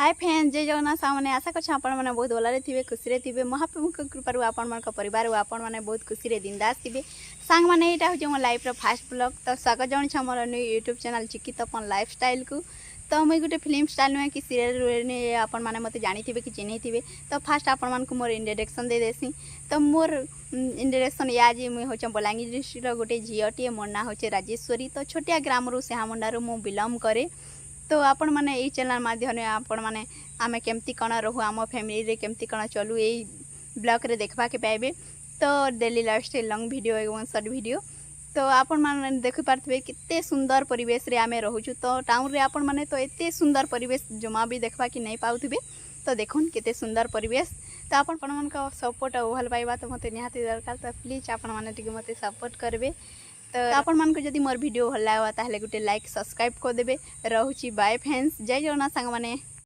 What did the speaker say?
Hi friends, जय जगन्नाथ सामने आशा कर मैंने बहुत भलरे थे खुशी थे महाप्रभु कृपा आपण परिवार आपण मैंने बहुत खुशी बिंदास थे सांग मैंने यहाँ हूँ मो लाइफ फास्ट ब्लॉग। तो स्वागत जनाऊँ मोर न्यू यूट्यूब चैनल चिकी तपन लाइफ स्टाइल को। तो मुझे गोटे फिल्म स्टाइल नुहे कि सीरियल आपण मैंने मत जानी थे कि चिन्ह थे। तो फास्ट आपण मानक मोर इंट्रोडक्शन दे देसी। तो मोर इंट्रोडक्शन या जे मुझे हूँ बलांगीर डिस्ट्रिक्ट गोटे झीटे मोर ना हूँ राजेश्वरी। तो छोटिया ग्राम रू सिहामुंडा मु बिलंग करे। तो आपण मैंने यही चैनल माध्यम आपण मैंने आम केमती कण रहू आम फैमिली केमती कण चलू यही ब्लॉग रे देखा के पाइबे। तो daily life style long video एवं शॉर्ट वीडियो। तो आपण मैंने देखि पार्थिबे कितने सुंदर परिवेश रे आमे रहूछु। तो टाउन रे आपण मैंने तो एते सुंदर परिवेश जमा भी देखा कि नहीं पाउथिबे। तो देखुन केते सुंदर परिवेश। तो आपण मन का सपोर्ट और भल पाइबा तो मते निहाती दरकार। तो प्लीज आपण मैंने टिके मते सपोर्ट करबे। तो आपण मान को जदि मोर वीडियो भल लगा ताहले गुटे लाइक सब्सक्राइब कर देबे। रहूची बाय फ्रेंड्स, जय जगन्नाथ सांग माने।